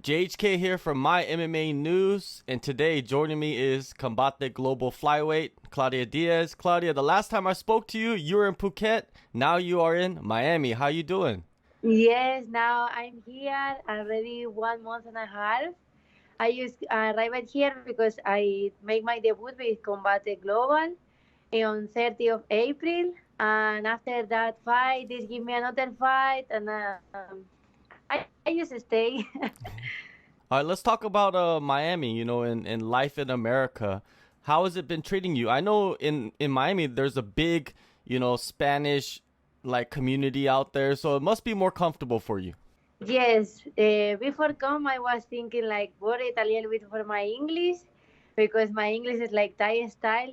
JHK here from MyMMANews, and today joining me is Combate Global flyweight Claudia Diaz. Claudia, the last time I spoke to you, you were in Phuket. Now you are in Miami. How you doing? Yes, now I'm here already 1 month and a half. I just arrived here because I make my debut with Combate Global on 30th of April. And after that fight, they give me another fight, and I just stay. All right, let's talk about Miami, and life in America. How has it been treating you? I know in Miami there's a big, Spanish like community out there, so it must be more comfortable for you. Yes, before come, I was thinking like worried a little bit for my English because my English is like Thai style.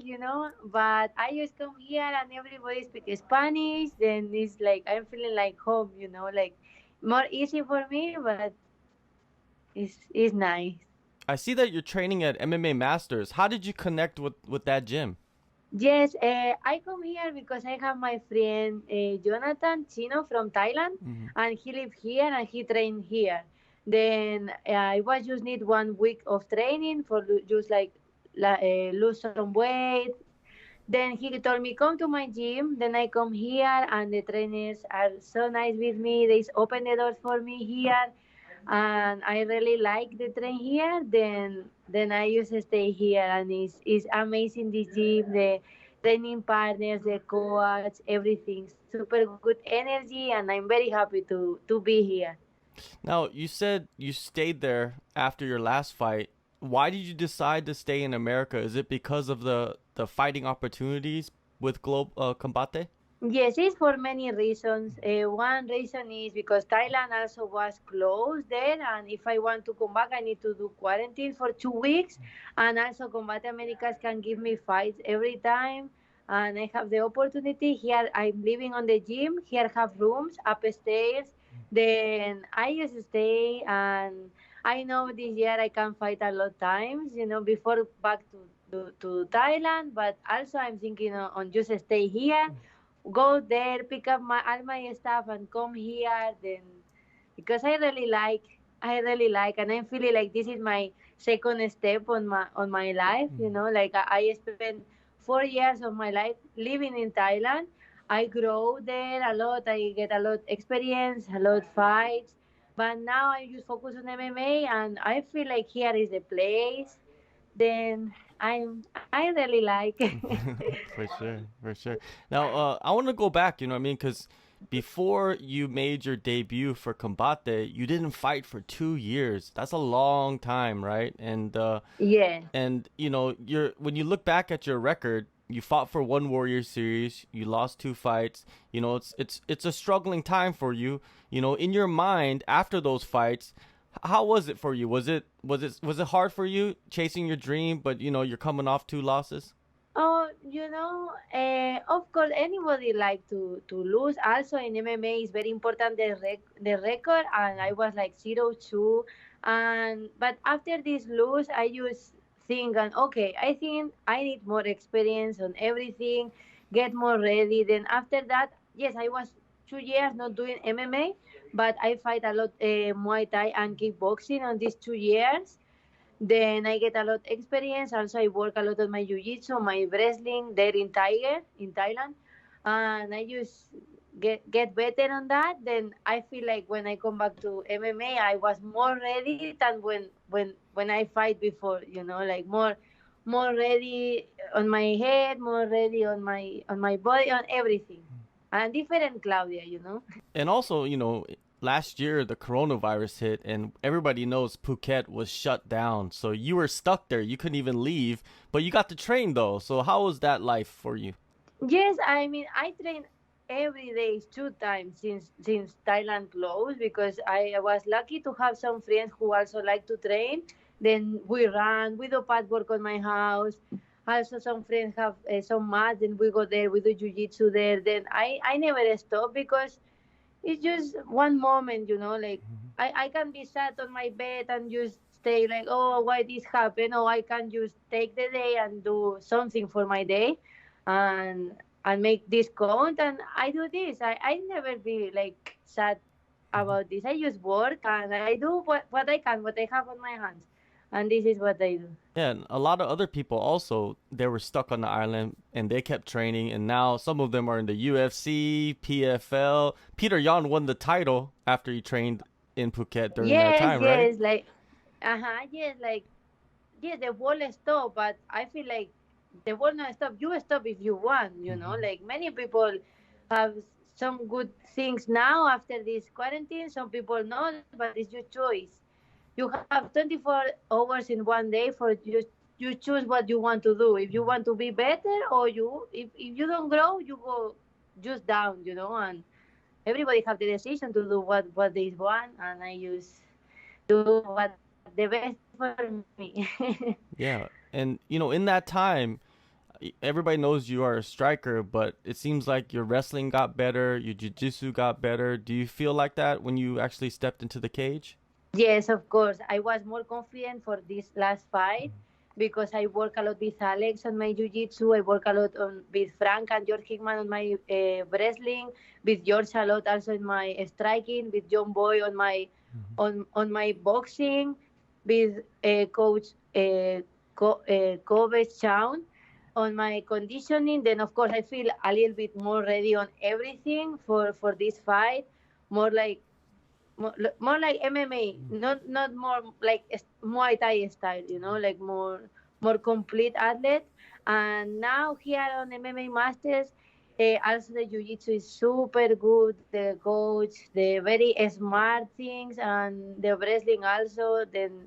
But I just come here and everybody speaks Spanish. Then it's like I'm feeling like home, like more easy for me, but it's nice. I see that you're training at MMA Masters. How did you connect with that gym? Yes, I come here because I have my friend Jonathan Chino from Thailand, Hmm. and he live here and he train here. Then I was just need 1 week of training for just like lose some weight. Then he told me come to my gym. Then I come here, and the trainers are so nice with me. They open the doors for me here, and I really like the train here. Then I used to stay here, and it's amazing this gym, the training partners, the coach, everything. Super good energy, and I'm very happy to be here. Now, you said you stayed there after your last fight. Why did you decide to stay in America? Is it because of the fighting opportunities with Combate? Yes, it's for many reasons. One reason is because Thailand also was closed there, and if I want to come back, I need to do quarantine for 2 weeks. And also, Combate Americas can give me fights every time, and I have the opportunity here. I'm living on the gym. Here, have rooms upstairs. Then I just stay, and I know this year I can fight a lot times. Before back to Thailand, but also I'm thinking on just stay here, go there, pick up all my stuff, and come here. Then because I really like, and I'm feeling like this is my second step on my life. Like I spent 4 years of my life living in Thailand. I grow there a lot. I get a lot experience, a lot fights. But now I just focus on MMA, and I feel like here is the place. Then I really like. For sure, for sure. Now, I want to go back. You know what I mean? Because before you made your debut for Combate, you didn't fight for 2 years. That's a long time, right? Yeah. And you're when you look back at your record, you fought for one Warrior Series, you lost two fights. It's a struggling time for you. In your mind after those fights, how was it for you? Was it hard for you chasing your dream, but you're coming off two losses? Oh, of course, anybody like to lose. Also in MMA, is very important the record, and I was like 0-2, and but after this lose, I just think and okay, I think I need more experience on everything, get more ready. Then after that, yes, I was 2 years not doing MMA, but I fight a lot Muay Thai and kickboxing on these 2 years. Then I get a lot experience. Also, I work a lot on my jiu-jitsu, my wrestling there in Thailand, and I just get better on that. Then I feel like when I come back to MMA, I was more ready than when I fight before. Like more ready on my head, more ready on my body, on everything, and different Claudia. And also, last year the coronavirus hit, and everybody knows Phuket was shut down. So you were stuck there. You couldn't even leave, but you got to train though. So how was that life for you? Yes, I mean I train every day 2 times since Thailand closed because I was lucky to have some friends who also like to train. Then we run, we do pad work on my house. Also, some friends have some mats, and we go there. We do jujitsu there. Then I never stop because it's just one moment. Like I can be sat on my bed and just stay like, oh, why this happened? Or I can just take the day and do something for my day, and make this count. And I do this. I never be like sad about this. I just work and I do what I can, what I have on my hands, and this is what I do. Yeah, and a lot of other people also, they were stuck on the island and they kept training, and now some of them are in the UFC, PFL. Peter Yan won the title after he trained in Phuket during that Yes, time, right? yes, like, yes, like, yes, the world stop, but I feel like the world not stop. You stop if you want, like many people have some good things now after this quarantine. Some people not, but it's your choice. You have 24 hours in one day for you choose what you want to do. If you want to be better, or if you don't grow, you go just down, and everybody have the decision to do what they want, and I just do what the best for me. Yeah, and in that time, everybody knows you are a striker, but it seems like your wrestling got better, your jiu-jitsu got better. Do you feel like that when you actually stepped into the cage? Yes, of course. I was more confident for this last fight because I work a lot with Alex on my jiu-jitsu. I work a lot with Frank and George Hickman on my wrestling, with George a lot also in my striking, with John Boy on my on my boxing, with Coach Kobe Chown on my conditioning. Then of course I feel a little bit more ready on everything for this fight, more like more like MMA, not more like Muay Thai style, like more complete athlete. And now here on MMA Masters, also the Jiu-Jitsu is super good. The coach, the very smart things, and the wrestling also. Then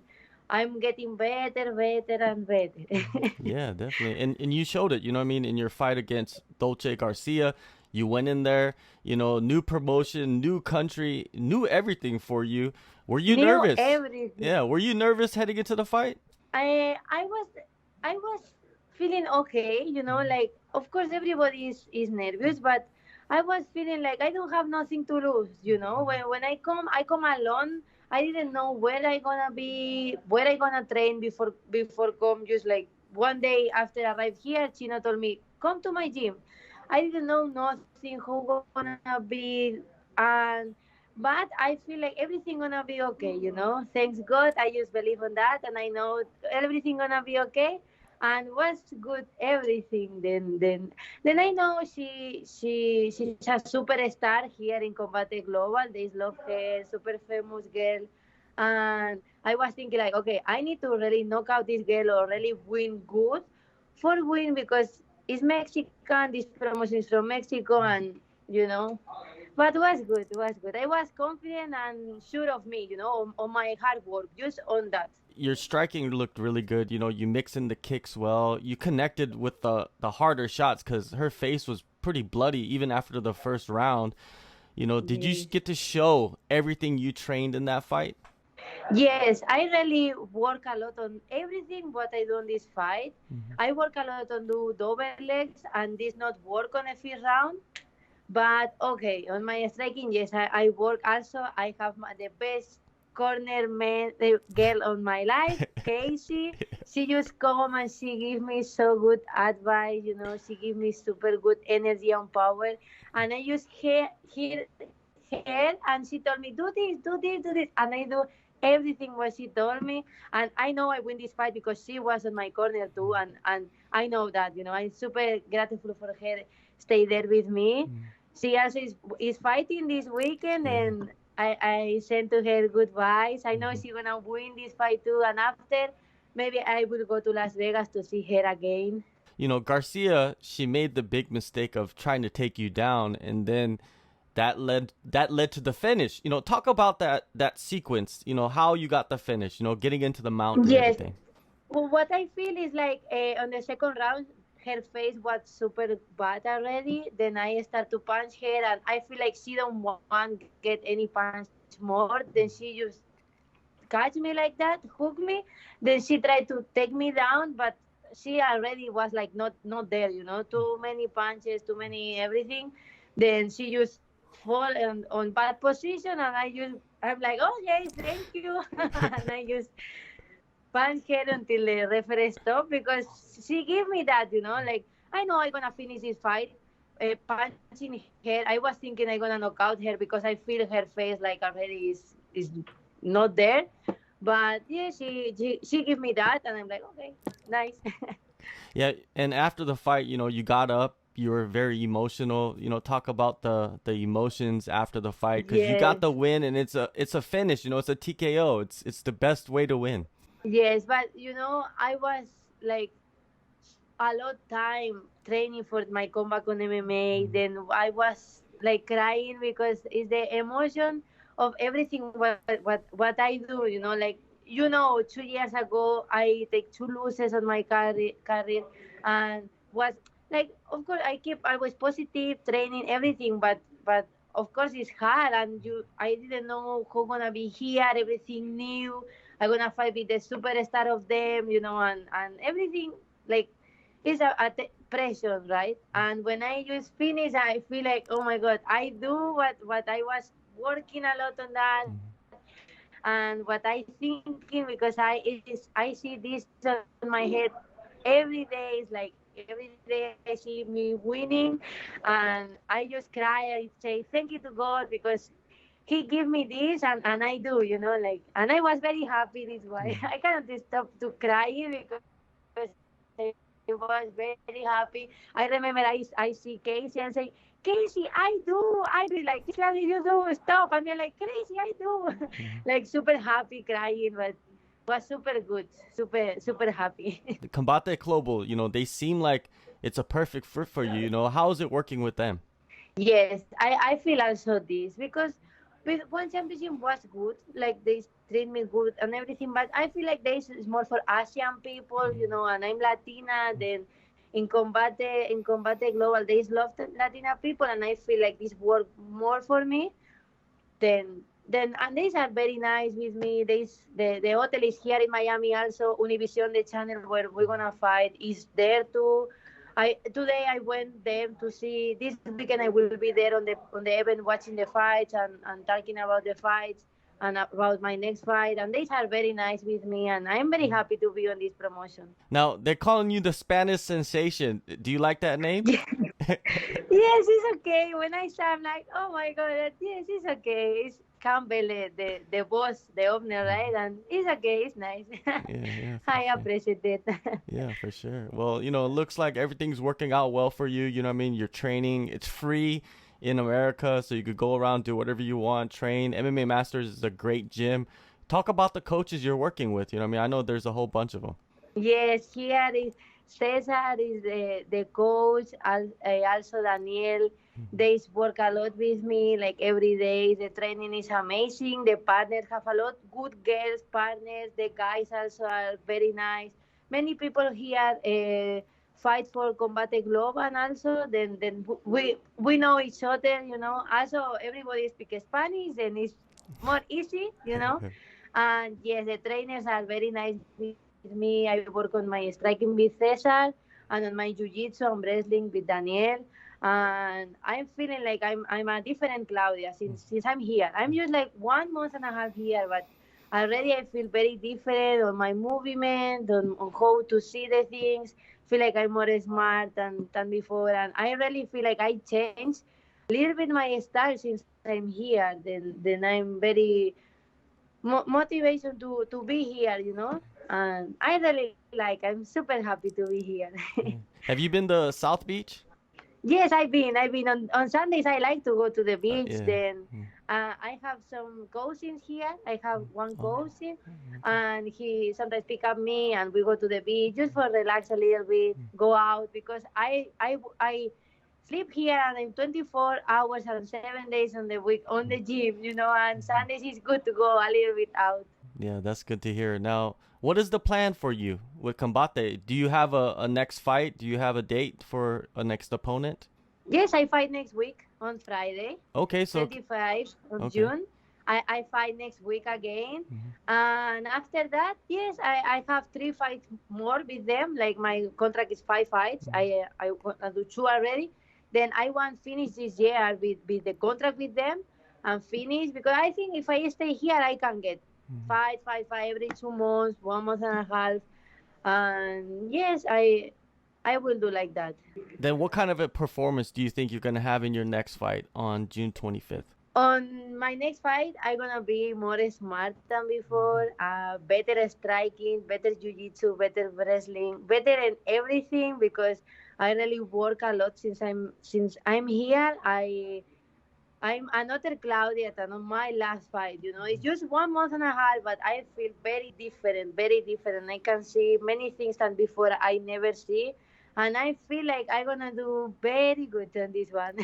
I'm getting better, better, and better. Yeah, definitely. And you showed it, what I mean, in your fight against Dulce Garcia. You went in there, new promotion, new country, new everything for you. Were you New nervous? everything. Yeah, were you nervous heading into the fight? I was feeling okay, like of course everybody is nervous, but I was feeling like I don't have nothing to lose, When I come alone. I didn't know where I gonna be, where I gonna train before come. Just like one day after I arrived here, Chino told me, "Come to my gym." I didn't know nothing who gonna be, and but I feel like everything gonna be okay. Thanks God, I just believe on that, and I know everything gonna be okay. And was good everything. Then I know she's a superstar here in Combate Global. They love her, super famous girl. And I was thinking like, okay, I need to really knock out this girl or really win good for win because it's Mexican. This promotion is from Mexico, and you know. But was good. Was good. I was confident and sure of me. On my hard work, just on that. Your striking looked really good. You mix in the kicks well. You connected with the harder shots because her face was pretty bloody even after the first round. Did you Yes. get to show everything you trained in that fight? Yes, I really work a lot on everything what I do in this fight. I work a lot on do double legs and this not work on a first round. But okay, on my striking, yes, I work also. I have the best corner man girl on my life, Casey. She just come and she give me so good advice. She give me super good energy and power. And I just hear her, and she told me, do this, do this, do this, and I do everything what she told me. And I know I win this fight because she was on my corner too, and I know that. I'm super grateful for her stay there with me. She also is fighting this weekend, Yeah. and I sent to her good vibes. I know she's gonna win this fight too, and after maybe I will go to Las Vegas to see her again. Garcia, she made the big mistake of trying to take you down, and then that led to the finish. Talk about that sequence. How you got the finish. Getting into the mount and Yes. everything. Well, what I feel is like on the second round, her face was super bad already. Then I start to punch her, and I feel like she don't want get any punch more. Then she just catch me like that, hook me. Then she tried to take me down, but she already was like not there. Too many punches, too many everything. Then she just fall on bad position, and I'm like, oh yes, thank you, and I just punch her until the referee stop because she gave me that, like I know I'm gonna finish this fight. punching her. I was thinking I'm gonna knock out her because I feel her face like already is not there. But yeah, she gave me that, and I'm like, okay, nice. Yeah, and after the fight, you got up. You were very emotional. Talk about the emotions after the fight because you got Yes, the win, and it's a finish. It's a TKO. It's the best way to win. yes, but I was like a lot time training for my comeback on MMA. Mhm. Then I was like crying because it's the emotion of everything what I do. Like 2 years ago I take two losses on my career, and was like, of course I was positive training everything, but of course it's hard, and I didn't know who gonna be here, everything new. I'm gonna fight with the superstar of them, and everything like it's a pressure, right? And when I just finish, I feel like, oh my God, I do what I was working a lot on that, and what I thinking because I see this on my head every day. It's like every day I see me winning, and I just cry and say thank you to God because He give me this, and I do, and I was very happy. This why I cannot stop to crying because I was very happy. I remember I see Casey and say, Casey, I do it. Like, Claudia, you do stop. And they're like, Crazy, I do. Like, super happy crying, but was super good. Super happy. The Combate Global, they seem like it's a perfect fit for you. How is it working with them? Yes, I feel also this because with one championship was good, like they treat me good and everything, but I feel like this is more for Asian people, and I'm Latina. Then in Combate Global, they love the Latina people, and I feel like this work more for me. Then and these are very nice with me. The hotel is here in Miami also. Univision, the channel where we're gonna fight, is there too. I went there to see. This weekend I will be there on the event watching the fights and talking about the fights and about my next fight. And these are very nice with me, and I'm very happy to be on this promotion. Now they're calling you the Spanish sensation. Do you like that name? Yes, it's okay. When I say, I'm like, oh my God, yes, it's okay. It's Campbell, the boss, the owner, right? And it's okay, it's nice. Yeah, yeah, for I sure. appreciate it. Yeah, for sure. Well, it looks like everything's working out well for you. You know what I mean? You're training. It's free in America, so you could go around, do whatever you want, train. MMA Masters is a great gym. Talk about the coaches you're working with. You know what I mean? I know there's a whole bunch of them. Yes, here is Cesar is the coach, also Daniel. They work a lot with me, like every day. The training is amazing. The partners have a lot good girls partners. The guys also are very nice. Many people here fight for Combate Global, and also then we know each other. Also everybody speaks Spanish, and it's more easy. And yes, the trainers are very nice with me. I work on my striking with Cesar and on my jiu-jitsu and wrestling with Daniel. And I'm feeling like I'm a different Claudia since I'm here. I'm just like 1 month and a half here, but already I feel very different on my movement, on how to see the things. Feel like I'm more smart than before, and I really feel like I changed a little bit my style since I'm here. Then I'm very motivation to be here. And I really like. I'm super happy to be here. Yeah. Have you been to South Beach? Yes, I've been on Sundays. I like to go to the beach. Yeah. Then Mm. I have some cousins here. I have one Oh. cousin, and he sometimes pick up me, and we go to the beach just for relax a little bit, go out because I sleep here and I'm 24 hours and 7 days on the week on the gym. And Sundays is good to go a little bit out. Yeah, that's good to hear. Now, what is the plan for you with Combate? Do you have a next fight? Do you have a date for a next opponent? Yes, I fight next week on Friday, Okay, so 25 of okay. June. I fight next week again. Mhm. And after that, yes, I have 3 fights more with them. Like my contract is 5 fights. I do two already. Then I want finish this year with the contract with them and finish because I think if I stay here, I can get fight every 2 months, 1 month and a half. And yes, I will do like that. Then what kind of a performance do you think you're gonna have in your next fight on June 25th? On my next fight, I'm gonna be more smart than before. Better striking, better jiu-jitsu, better wrestling, better in everything because I really work a lot since I'm here. I'm another Claudia than on my last fight. You know, it's just 1 month and a half, but I feel very different, very different. I can see many things than before I never see, and I feel like I'm gonna do very good on this one.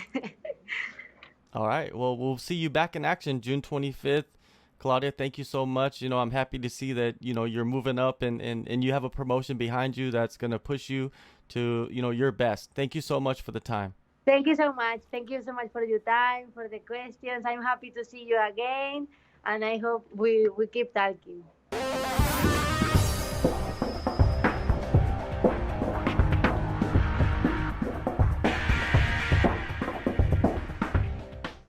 All right. Well, we'll see you back in action June 25th. Claudia, thank you so much. I'm happy to see that, you're moving up and you have a promotion behind you that's going to push you to, your best. Thank you so much for the time. Thank you so much. Thank you so much for your time, for the questions. I'm happy to see you again, and I hope we keep talking.